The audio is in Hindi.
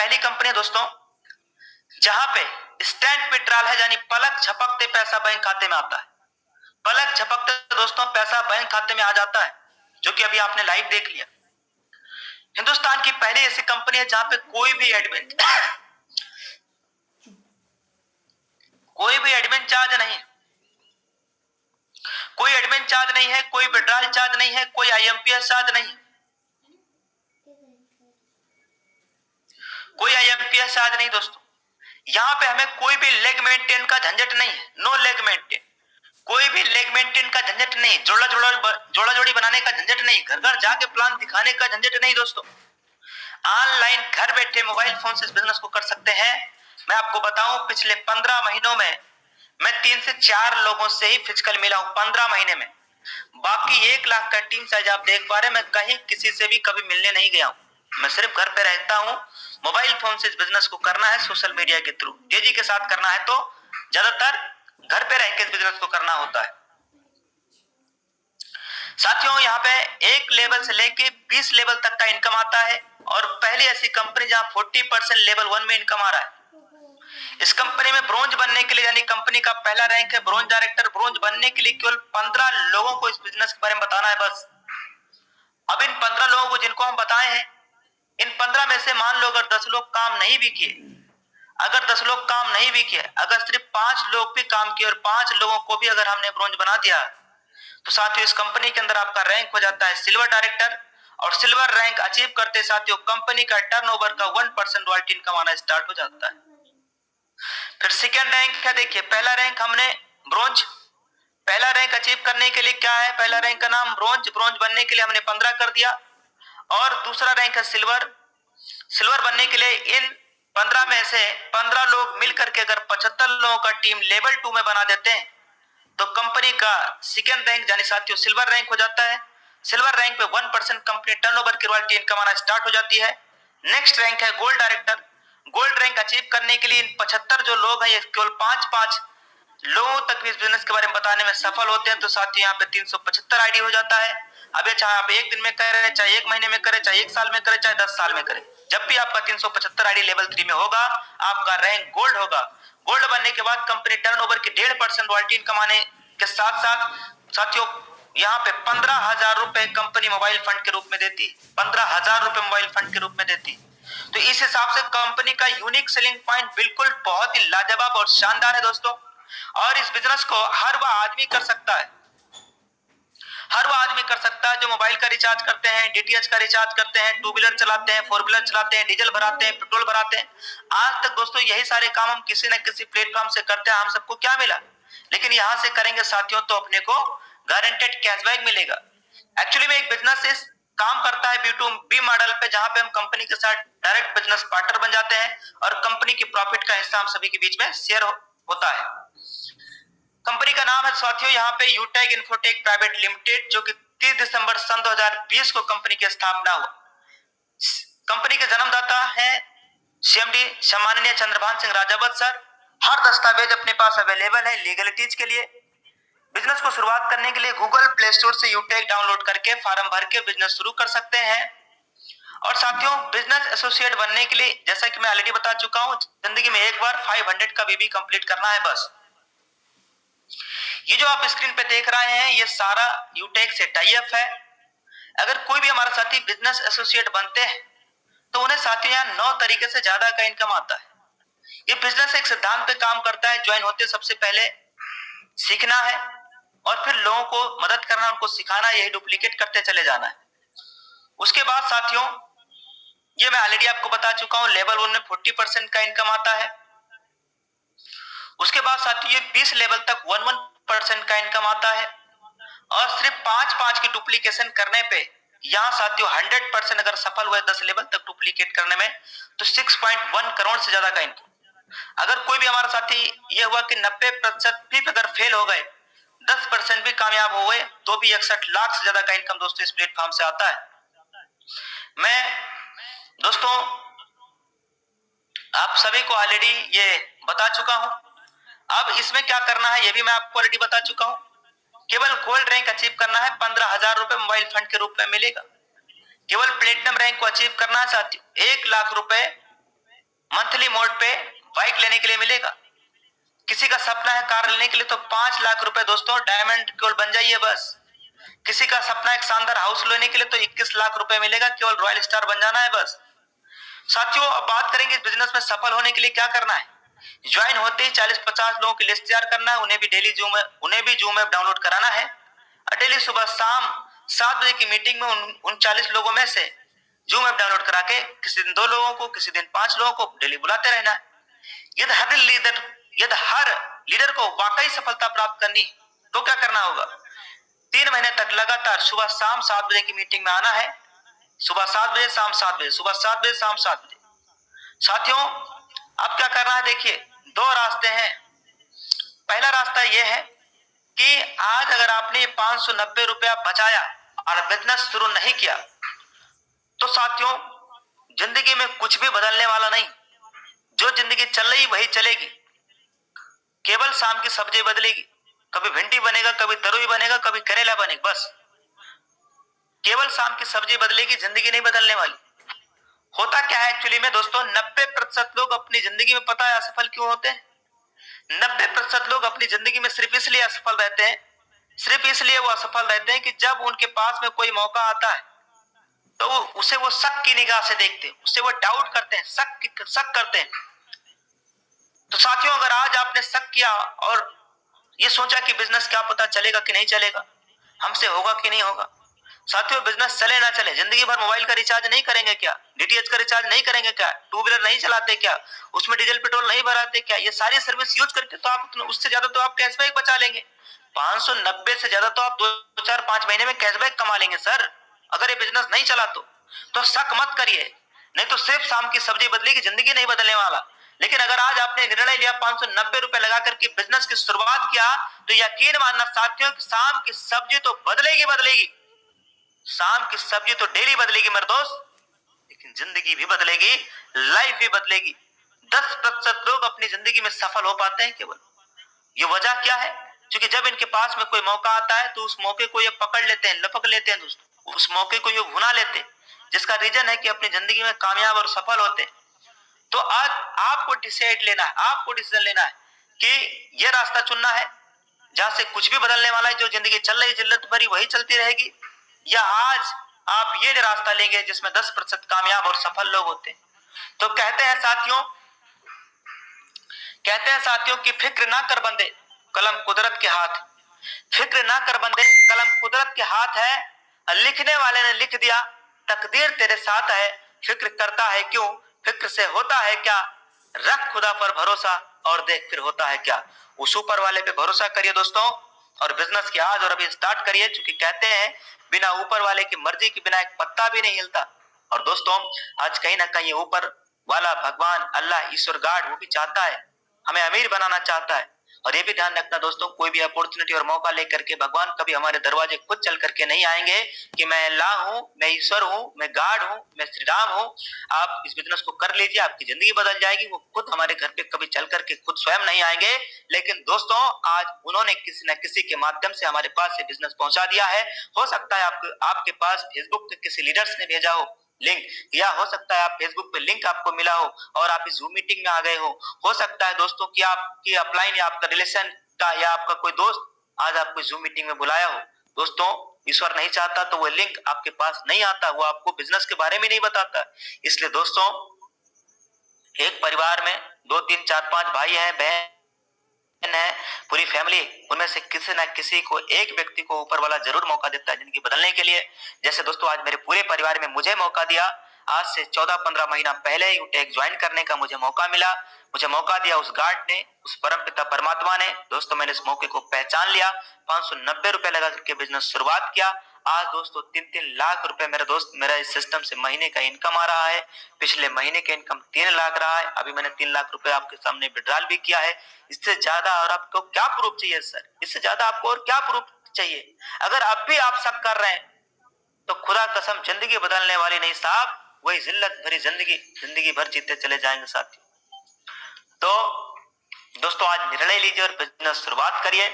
पहली कंपनी है दोस्तों जहां पे इंस्टेंट विड्रॉल है, यानी पलक झपकते पैसा बैंक खाते में आता है। पलक झपकते दोस्तों पैसा बैंक खाते में आ जाता है, जो कि अभी आपने लाइव देख लिया। हिंदुस्तान की पहली ऐसी कंपनी है जहां पे कोई भी एडमिन चार्ज नहीं, कोई एडमिन चार्ज नहीं है, कोई विड्रॉल चार्ज नहीं है, कोई आईएमपीएस चार्ज नहीं, कोई आईएमपीएस चार्ज नहीं दोस्तों। यहाँ पे हमें कोई भी लेग मेंटेन का झंझट नहीं है, नो लेग मेंटेन, कोई भी लेग मेंटेन का झंझट नहीं, जोड़ा जोड़ी बनाने का झंझट नहीं, घर घर जाके प्लान दिखाने का झंझट नहीं दोस्तों। ऑनलाइन घर बैठे मोबाइल फोन से इस बिजनेस को कर सकते हैं। मैं आपको बताऊं, पिछले 15 महीनों में मैं 3 से 4 लोगों से ही फिजिकल मिला हूं 15 महीने में। बाकी 1 लाख का टीम साइज आप देख पा रहे, मैं कहीं किसी से भी कभी मिलने नहीं गया हूं। मैं सिर्फ घर पे रहता हूं। मोबाइल फोन से इस बिजनेस को करना है सोशल मीडिया के थ्रू, तेजी के साथ करना है तो ज्यादातर घर पे रह के इस बिजनेस को करना होता है। साथियों, यहाँ पे 1 लेवल से लेके 20 लेवल तक का इनकम आता है और पहली ऐसी कंपनी जहां 40% लेवल 1 में इनकम आ रहा है। इस कंपनी में ब्रोंज बनने के लिए, यानी कंपनी का पहला रैंक है ब्रोंज डायरेक्टर, ब्रोंज बनने के लिए केवल 15 लोगों को इस बिजनेस के बारे में बताना है बस। अब इन 15 लोगों को जिनको हम बताए हैं, इन 15 में से मान लो अगर 10 लोग काम नहीं भी किए, अगर 10 लोग काम नहीं भी किए, अगर सिर्फ 5 लोग भी काम किए और 5 लोगों को भी अगर हमने ब्रोंज बना दिया, तो साथियों इस कंपनी के अंदर आपका रैंक हो जाता है सिल्वर डायरेक्टर। और सिल्वर रैंक अचीव करते साथियों कंपनी का टर्नओवर का 1% रॉयल्टी इनकम आना स्टार्ट हो जाता है। फिर सेकेंड रैंक है, देखिए पहला रैंक हमने ब्रोंज, पहला रैंक अचीव करने के लिए क्या है, पहला रैंक का नाम ब्रोंज, ब्रोंज बनने के लिए हमने 15 कर दिया। और दूसरा रैंक है सिल्वर, सिल्वर बनने के लिए इन 15 में से 15 लोग मिलकर के अगर 75 लोगों का टीम लेवल 2 में बना देते हैं तो कंपनी का सेकेंड रैंक यानी साथियों सिल्वर रैंक हो जाता है। सिल्वर रैंक पे 1% कंपनी टर्नओवर की रॉयल्टी इनकम आना स्टार्ट हो जाती है। नेक्स्ट रैंक है gold director, gold rank achieve करने के लिए इन 75 जो लोग हैं, ये केवल 5-5 लोगों तक इस बिजनेस के बारे में बताने में सफल होते हैं, तो साथियों यहाँ पे 375 आईडी हो जाता है। अब ये चाहे आप 1 दिन में करें, चाहे 1 महीने में करें, चाहे 1 साल में करें, चाहे 10 साल में करें, जब भी आपका 375 आईडी लेवल 3 में होगा आपका रैंक गोल्ड होगा। गोल्ड बनने के बाद कंपनी टर्नओवर की 1.5% रॉयल्टी इनकम आने के साथ साथ साथियों यहाँ पे 15,000 रुपए कंपनी मोबाइल फंड के रूप में देती, 15,000 रुपए मोबाइल फंड के रूप में देती। तो इस हिसाब से कंपनी का यूनिक सेलिंग पॉइंट बिल्कुल बहुत ही लाजवाब और शानदार है दोस्तों। और इस बिजनेस को हर वह आदमी कर सकता है, हर वह आदमी कर सकता है जो मोबाइल का रिचार्ज करते हैं, डीटीएच का रिचार्ज करते हैं, 2 व्हीलर चलाते हैं, 4 व्हीलर चलाते हैं, डीजल भराते हैं, पेट्रोल भराते हैं। आज तक दोस्तों यही सारे काम हम किसी न किसी प्लेटफॉर्म से करते हैं। हम सबको क्या मिला, लेकिन यहां से करेंगे साथियों तो अपने को गारंटेड कैशबैक मिलेगा। एक्चुअली में एक बिजनेस इस काम करता है B2B मॉडल पे, जहां पे हम कंपनी के साथ डायरेक्ट बिजनेस पार्टनर बन जाते हैं और कंपनी की प्रॉफिट का हिस्सा हम सभी के बीच में शेयर होता है। कंपनी का नाम है साथियों यहाँ पे यूटेक इन्फोटेक प्राइवेट लिमिटेड, जो कि 30 दिसंबर सन 2020 को कंपनी की स्थापना हुआ। कंपनी के जन्मदाता है सीएमडी सम्माननीय चंद्रभान सिंह राजावत सर। हर दस्तावेज अपने पास अवेलेबल है लीगलिटीज के लिए। बिजनेस को शुरुआत करने के लिए गूगल प्ले स्टोर से यूटेक डाउनलोड करके फॉर्म भर के बिजनेस शुरू कर सकते हैं। और साथियों बिजनेस एसोसिएट बनने के लिए जैसा कि मैं ऑलरेडी बता चुका हूं, जिंदगी में एक बार 500 का बीबी कंप्लीट करना है बस। ये जो आप स्क्रीन पे देख रहे हैं ये सारा यूटेक से टाई अप है। अगर कोई भी हमारा साथी बिजनेस एसोसिएट बनते हैं तो उन्हें साथियों यहाँ 9 तरीके से ज्यादा का इनकम आता है। ये बिजनेस एक सिद्धांत पे काम करता है, ज्वाइन होते सबसे पहले सीखना है और फिर लोगों को मदद करना, उनको सिखाना, यही डुप्लीकेट करते चले जाना है। उसके बाद साथियों ये मैं ऑलरेडी आपको बता चुका हूं, लेवल 1 में 40% का इनकम आता है। उसके बाद साथियों ये 20 लेवल तक 1% का इनकम आता है और सिर्फ 5-5 की डुप्लीकेशन करने पे यहाँ साथियों 100% अगर सफल हुए 10 लेवल तक डुप्लीकेट करने में तो 6.1 करोड़ से ज्यादा का इनकम। अगर कोई भी हमारा साथी ये हुआ कि 90% भी अगर फेल हो गए, 10% भी कामयाब हो गए, तो भी 61 लाख से ज्यादा का इनकम दोस्तों इस प्लेटफॉर्म से आता है। मैं दोस्तों आप सभी को ऑलरेडी ये बता चुका हूं। अब इसमें क्या करना है ये भी मैं आपको ऑलरेडी बता चुका हूं। केवल गोल्ड रैंक अचीव करना है, 15,000 रुपए मोबाइल फंड के रूप में मिलेगा। केवल प्लेटिनम रैंक को अचीव करना है साथियों, 1 लाख रुपए मंथली मोड पे बाइक लेने के लिए मिलेगा। किसी का सपना है कार लेने के लिए तो 5 लाख रुपए दोस्तों डायमंड गोल्ड बन जाइए बस। किसी का सपना है एक शानदार हाउस लेने के लिए तो 21 लाख रुपए मिलेगा, केवल रॉयल स्टार बन जाना है बस। साथियों अब बात करेंगे बिजनेस में सफल होने के लिए क्या करना है। ज्वाइन होते ही 40-50 लोगों की लिस्ट तैयार करना है, उन्हें भी जूम ऐप डाउनलोड कराना है और डेली सुबह शाम 7 बजे की मीटिंग में उन 40 लोगों में से जूम ऐप डाउनलोड करा के किसी दिन 2 लोगों को, किसी दिन 5 लोगों को डेली बुलाते रहना है। यदि हर लीडर को वाकई सफलता प्राप्त करनी तो क्या करना होगा। 3 महीने तक लगातार सुबह शाम 7 बजे की मीटिंग में आना है। सुबह 7 बजे शाम 7 बजे, सुबह 7 बजे शाम 7 बजे। साथियों अब क्या करना है, देखिए 2 रास्ते हैं। पहला रास्ता यह है कि आज अगर आपने 590 रुपया बचाया और बिजनेस शुरू नहीं किया तो साथियों जिंदगी में कुछ भी बदलने वाला नहीं। जो जिंदगी चल रही वही चलेगी, केवल शाम की सब्जी बदलेगी। कभी भिंडी बनेगा, कभी तरोई बनेगा, कभी करेला बनेगा, बस केवल शाम की सब्जी बदलेगी, जिंदगी नहीं बदलने वाली। होता क्या है एक्चुअली में दोस्तों, 90% लोग अपनी जिंदगी में पता है असफल क्यों होते हैं। 90% लोग अपनी जिंदगी में सिर्फ इसलिए असफल रहते हैं, सिर्फ इसलिए वो असफल रहते हैं कि जब उनके पास में कोई मौका आता है तो उसे वो शक की निगाह से देखते हैं, उससे वो डाउट करते हैं, शक करते हैं। तो साथियों अगर आज आपने शक किया और ये सोचा कि बिजनेस क्या पता चलेगा कि नहीं चलेगा, हमसे होगा कि नहीं होगा। साथियों बिजनेस चले ना चले, जिंदगी भर मोबाइल का रिचार्ज नहीं करेंगे क्या, डीटीएच का रिचार्ज नहीं करेंगे क्या, टू व्हीलर नहीं चलाते क्या, उसमें डीजल पेट्रोल नहीं भराते क्या, ये सारी सर्विस यूज करके तो आप उससे ज्यादा तो आप कैशबैक बचा लेंगे। 590 से ज्यादा तो आप 2-4-5 महीने में कैशबैक कमा लेंगे सर, अगर ये बिजनेस नहीं चला तो शक मत करिए। नहीं तो सिर्फ शाम की सब्जी बदलेगी, जिंदगी नहीं बदलने वाला। लेकिन अगर आज आपने निर्णय लिया 590 रुपए लगा करके बिजनेस की शुरुआत किया तो यकीन मानना साथियों कि शाम की सब्जी तो बदलेगी बदलेगी, शाम की सब्जी तो डेली बदलेगी मेरे दोस्त, लेकिन जिंदगी भी बदलेगी, लाइफ भी बदलेगी। 10% लोग अपनी जिंदगी में सफल हो पाते हैं केवल। ये वजह क्या है, क्योंकि जब इनके पास में कोई मौका आता है तो उस मौके को ये पकड़ लेते हैं, लपक लेते हैं दोस्तों, उस मौके को ये भुना लेते हैं, जिसका रीजन है कि अपनी जिंदगी में कामयाब और सफल होते हैं। तो आज आपको डिसाइड लेना है, आपको डिसीजन लेना है कि यह रास्ता चुनना है जहां से कुछ भी बदलने वाला है, जो जिंदगी चल रही जिल्लत भरी वही चलती रहेगी, या आज आप ये रास्ता लेंगे जिसमें 10% कामयाब और सफल लोग होते हैं। तो कहते हैं साथियों कि फिक्र ना कर बंदे, कलम कुदरत के हाथ। फिक्र ना कर बंदे, कलम कुदरत के हाथ है, लिखने वाले ने लिख दिया, तकदीर तेरे साथ है। फिक्र करता है क्यों, फिक्र से होता है क्या, रख खुदा पर भरोसा और देख फिर होता है क्या। उस ऊपर वाले पे भरोसा करिए दोस्तों और बिजनेस की आज और अभी स्टार्ट करिए, क्योंकि कहते हैं बिना ऊपर वाले की मर्जी के बिना एक पत्ता भी नहीं हिलता। और दोस्तों आज कहीं ना कहीं ऊपर वाला भगवान अल्लाह ईश्वर गाड वो भी चाहता है, हमें अमीर बनाना चाहता है। और ये भी ध्यान रखना दोस्तों, कोई भी अपॉर्चुनिटी और मौका लेकर के भगवान कभी हमारे दरवाजे खुद चल करके नहीं आएंगे कि मैं अल्लाह हूं, मैं ईश्वर हूं, मैं गॉड हूं, मैं श्री राम हूं, आप इस बिजनेस को कर लीजिए, आपकी जिंदगी बदल जाएगी। वो खुद हमारे घर पे कभी चल करके खुद स्वयं नहीं आएंगे। लेकिन दोस्तों आज उन्होंने किसी न किसी के माध्यम से हमारे पास ये बिजनेस पहुंचा दिया है। हो सकता है आपके पास फेसबुक पे किसी लीडर्स ने भेजा हो लिंक, या हो सकता है आप फेसबुक पे लिंक आपको मिला हो और आप इस जूम मीटिंग में आ गए हो सकता है दोस्तों कि आपकी अपलाइन या आपका रिलेशन का या आपका कोई दोस्त आज आपको जूम मीटिंग में बुलाया हो। दोस्तों ईश्वर नहीं चाहता तो वो लिंक आपके पास नहीं आता, वो आपको बिजनेस के बारे में नहीं बताता। इसलिए दोस्तों एक परिवार में 2-3-4-5 भाई हैं, बहन है, पूरी फैमिली, उनमें से किसी ना किसी को एक व्यक्ति को ऊपर वाला जरूर मौका देता है जिंदगी बदलने के लिए। जैसे दोस्तों आज मेरे पूरे परिवार में मुझे मौका दिया, आज से 14-15 महीना पहले यूटेक ज्वाइन करने का मुझे मौका मिला, मुझे मौका दिया उस गार्ड ने, उस परम पिता परमात्मा ने। दोस्तों मैंने इस मौके को पहचान लिया, 590 रुपए लगा करके बिजनेस शुरुआत किया। आज दोस्तों 3-3 लाख रुपए मेरा इस सिस्टम से महीने का इनकम आ रहा है। पिछले महीने का इनकम 3 लाख रहा है, अभी मैंने 3 लाख रुपए आपके सामने विड्रॉल भी किया है। इससे ज्यादा और आपको क्या प्रूफ चाहिए सर, इससे ज्यादा आपको और क्या प्रूफ चाहिए। अगर अब भी आप शक कर रहे हैं तो खुदा कसम जिंदगी बदलने वाली नहीं साहब, वही जिल्लत भरी जिंदगी भर जीते चले जाएंगे साथी। तो दोस्तों आज निर्णय लीजिए और बिजनेस शुरुआत करिए।